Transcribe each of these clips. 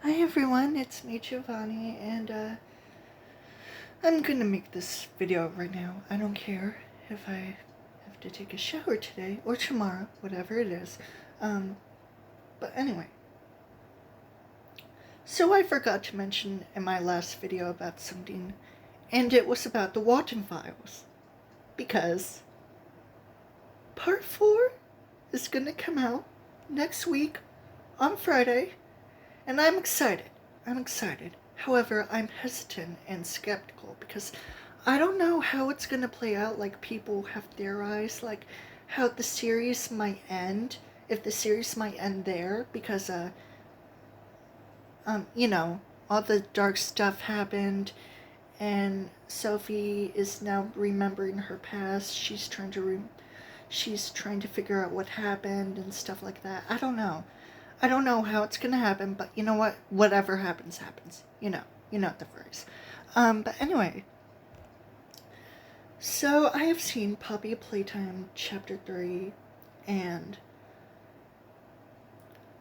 Hi everyone, it's me Giovanni, and I'm gonna make this video right now. I don't care if I have to take a shower today or tomorrow, whatever it is. But anyway. So I forgot to mention in my last video about something, and it was about the Walten Files. Because part 4 is gonna come out next week on Friday. And I'm excited. However, I'm hesitant and skeptical because I don't know how it's going to play out. Like, people have theorized, like, how the series might end. If the series might end there because, all the dark stuff happened and Sophie is now remembering her past. She's trying to figure out what happened and stuff like that. I don't know how it's gonna happen, but you know what? Whatever happens, happens. You know the phrase. But anyway. So I have seen Puppy Playtime Chapter 3, and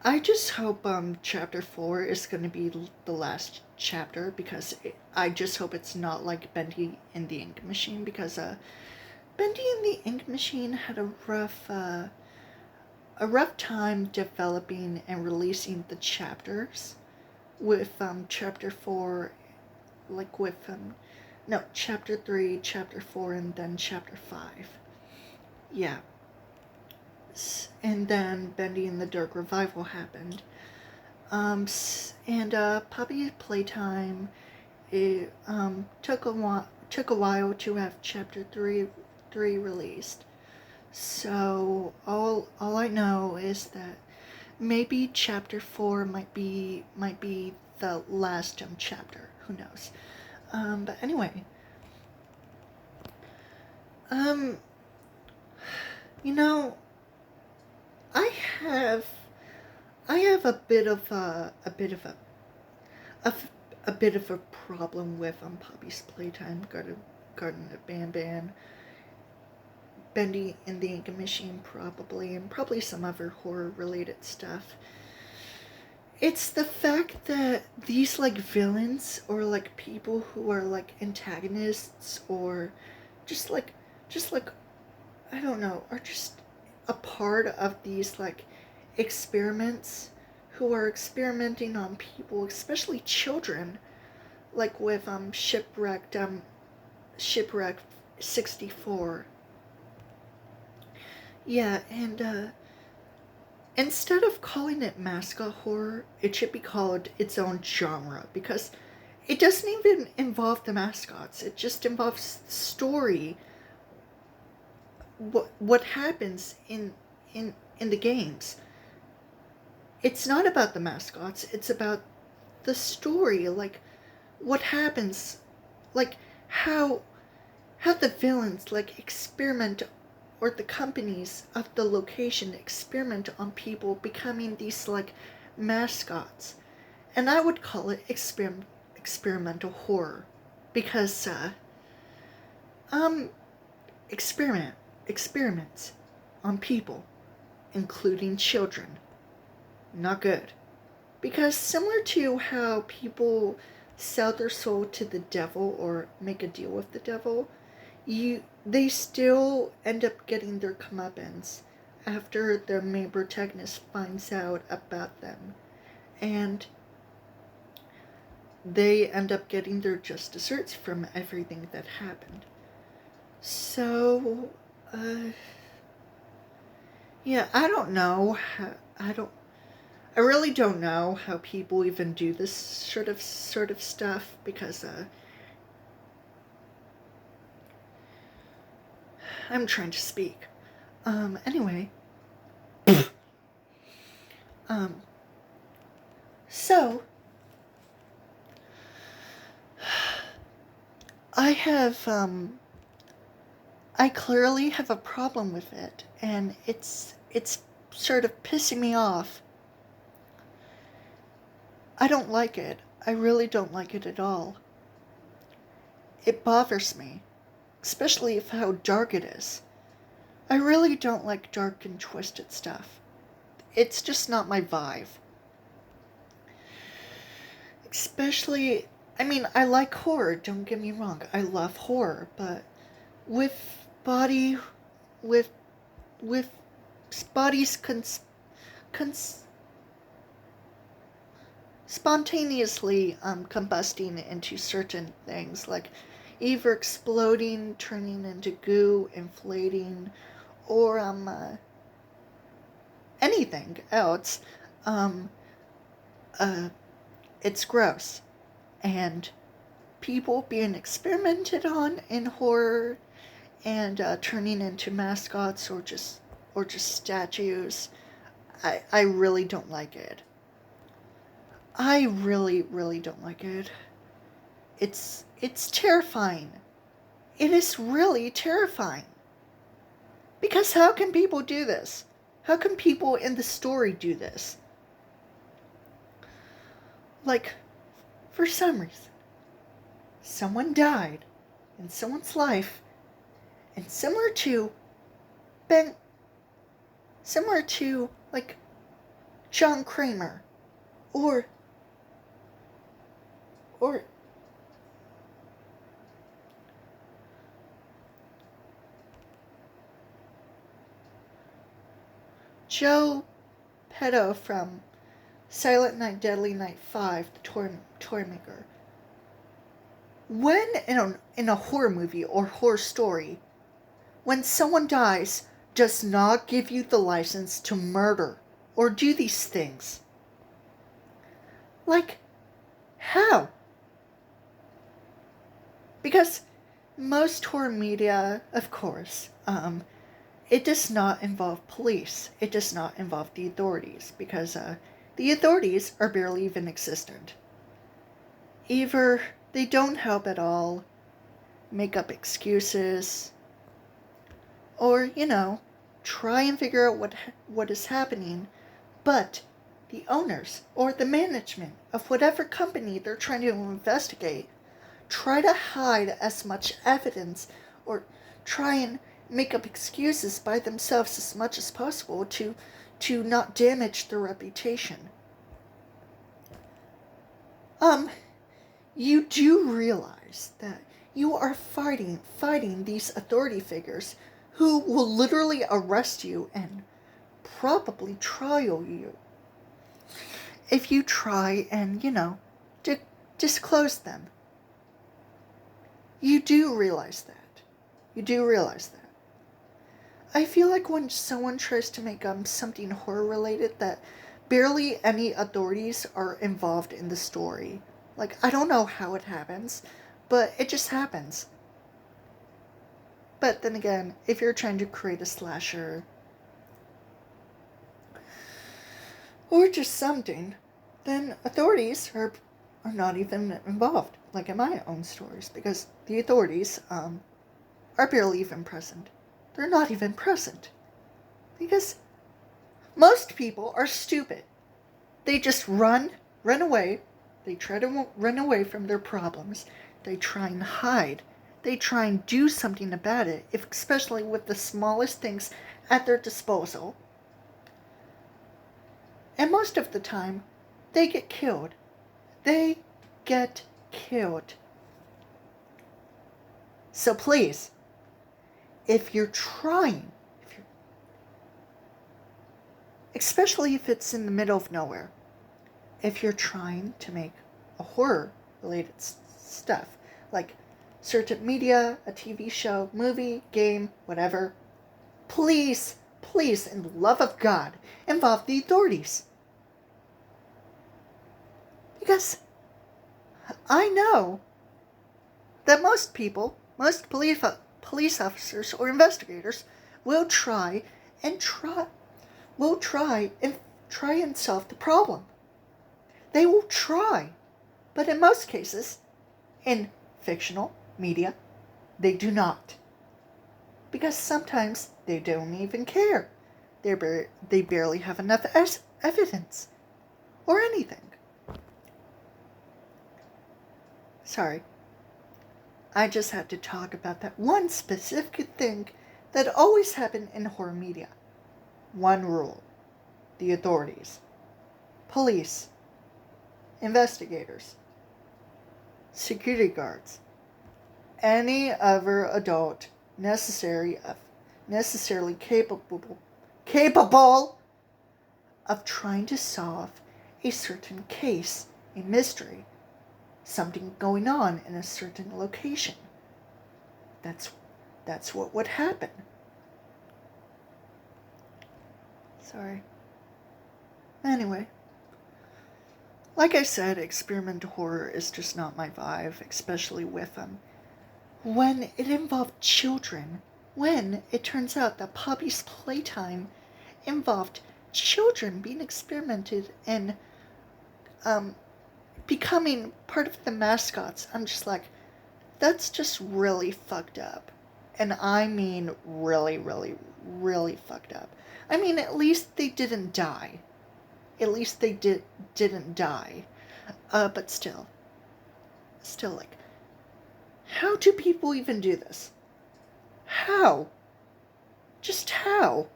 I just hope Chapter 4 is gonna be the last chapter, because I just hope it's not like Bendy and the Ink Machine, because Bendy and the Ink Machine had a rough time developing and releasing the chapters, with chapter 4, like with chapter 3, chapter 4, and then chapter 5. Yeah. And then Bendy and the Dark Revival happened. And Puppy Playtime, it took a while to have chapter 3 released. So all I know is that maybe chapter 4 might be the last chapter. Who knows? But anyway, I have a bit of a problem with Poppy's Playtime, Garden of Banban, Bendy and the Ink Machine, and probably some other horror-related stuff. It's the fact that these, like, villains, or, like, people who are, like, antagonists, or just like, I don't know, are just a part of these, like, experiments, who are experimenting on people, especially children, like with, Shipwreck 64. Yeah, and, instead of calling it mascot horror, it should be called its own genre, because it doesn't even involve the mascots. It just involves the story, what happens in the games. It's not about the mascots, it's about the story, like what happens, like how the villains, like, experiment, or the companies of the location experiment on people becoming these, like, mascots. And I would call it experimental horror, because experiments on people, including children, not good. Because similar to how people sell their soul to the devil or make a deal with the devil, they still end up getting their comeuppance after the main protagonist finds out about them. And they end up getting their just desserts from everything that happened. So, yeah, I don't know I really don't know how people even do this sort of stuff, because I'm trying to speak. Anyway. So I clearly have a problem with it, and it's sort of pissing me off. I don't like it. I really don't like it at all. It bothers me, especially with how dark it is. I really don't like dark and twisted stuff. It's just not my vibe. Especially, I mean, I like horror, don't get me wrong. I love horror, but with body, with, with bodies cons, spontaneously combusting into certain things, like either exploding, turning into goo, inflating, or anything else, um, uh, it's gross. And people being experimented on in horror and turning into mascots or just statues, I really don't like it. I really, really don't like it. It's terrifying. It is really terrifying. Because how can people do this? How can people in the story do this? Like, for some reason, someone died in someone's life, and Ben, similar to like John Kramer, or or Joe Petto from Silent Night, Deadly Night 5, the toy maker. When in a horror movie or horror story, when someone dies, does not give you the license to murder or do these things. Like, how? Because most horror media, of course, it does not involve police. It does not involve the authorities, because the authorities are barely even existent. Either they don't help at all, make up excuses, or, try and figure out what is happening, but the owners or the management of whatever company they're trying to investigate try to hide as much evidence or try and make up excuses by themselves as much as possible to not damage their reputation. You do realize that you are fighting these authority figures who will literally arrest you and probably trial you if you try and, disclose them. You do realize that. You do realize that. I feel like when someone tries to make something horror related, that barely any authorities are involved in the story. Like, I don't know how it happens, but it just happens. But then again, if you're trying to create a slasher or just something, then authorities are not even involved, like in my own stories, because the authorities are barely even present. They're not even present. Because most people are stupid. They just run away. They try to run away from their problems. They try and hide. They try and do something about it, especially with the smallest things at their disposal. And most of the time, they get killed. They get killed. So please, if you're trying, especially if it's in the middle of nowhere, if you're trying to make a horror-related stuff, like certain media, a TV show, movie, game, whatever, please, in the love of God, involve the authorities. Because I know that most people, most police officers or investigators will try and solve the problem. They will try, but in most cases, in fictional media, they do not. Because sometimes they don't even care. They barely have enough evidence or anything. Sorry. I just had to talk about that one specific thing that always happened in horror media. One rule. The authorities. Police. Investigators. security guards, any other adult necessarily capable of trying to solve a certain case, a mystery, something going on in a certain location. That's what would happen. Sorry. Anyway, like I said, experimental horror is just not my vibe, especially with when it involved children. When it turns out that Poppy's playtime involved children being experimented and becoming part of the mascots, I'm just like, that's just really fucked up. And I mean really, really, really fucked up. I mean, at least they didn't die. At least they didn't die. But still, like, how do people even do this? How? Just how?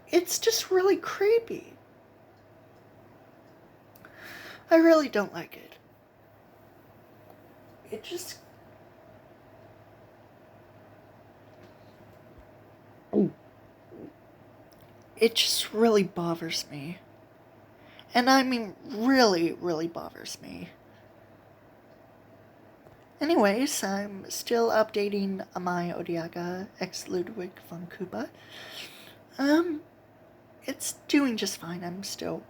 It's just really creepy. I really don't like it. It just... It just really bothers me. And I mean, really, really bothers me. Anyways, I'm still updating my Odiaga ex Ludwig von Kuba. It's doing just fine. I'm still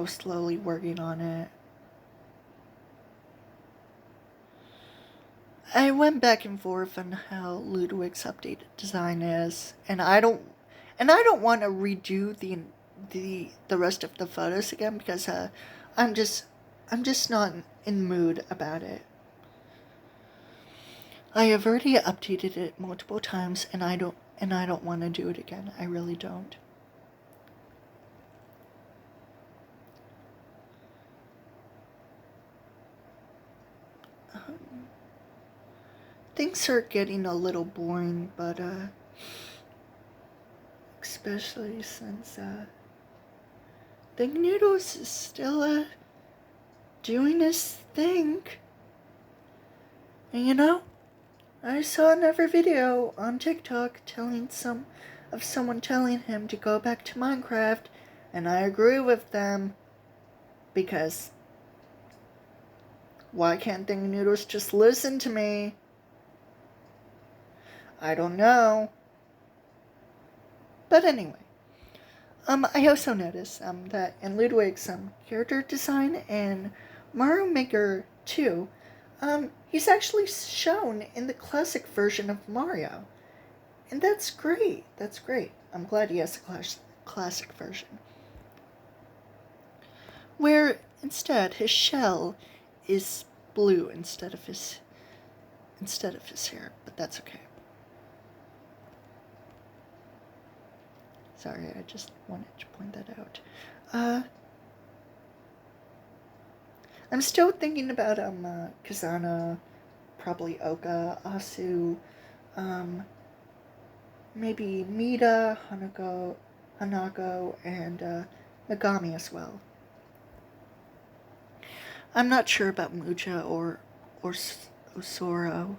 slowly working on it. I went back and forth on how Ludwig's updated design is, and I don't want to redo the rest of the photos again because I'm just not in the mood about it. I have already updated it multiple times, and I don't want to do it again. I really don't. Things are getting a little boring, but especially since Big Noodles is still doing his thing. And you know, I saw another video on TikTok someone telling him to go back to Minecraft, and I agree with them, because why can't Big Noodles just listen to me? I don't know. But anyway, I also noticed that in Ludwig's character design in Mario Maker 2, he's actually shown in the classic version of Mario. And that's great. That's great. I'm glad he has a classic version. Where instead his shell is blue instead of his hair, but that's okay. Sorry, I just wanted to point that out. I'm still thinking about Kazana, probably Oka, Asu, maybe Mida, Hanago, and Megami as well. I'm not sure about Muja or Osoro.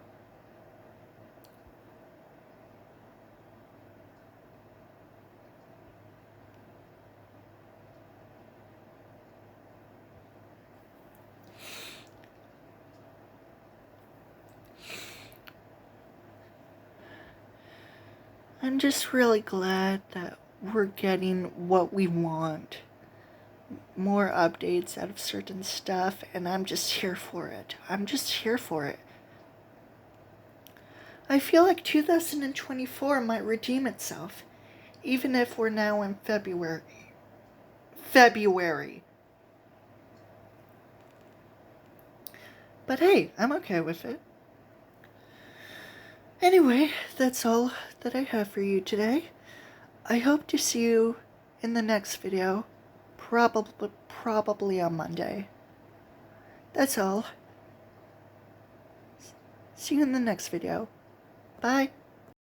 I'm just really glad that we're getting what we want. More updates out of certain stuff, and I'm just here for it. I feel like 2024 might redeem itself, even if we're now in February. But hey, I'm okay with it. Anyway, that's all that I have for you today. I hope to see you in the next video, probably on Monday. That's all. See you in the next video. Bye.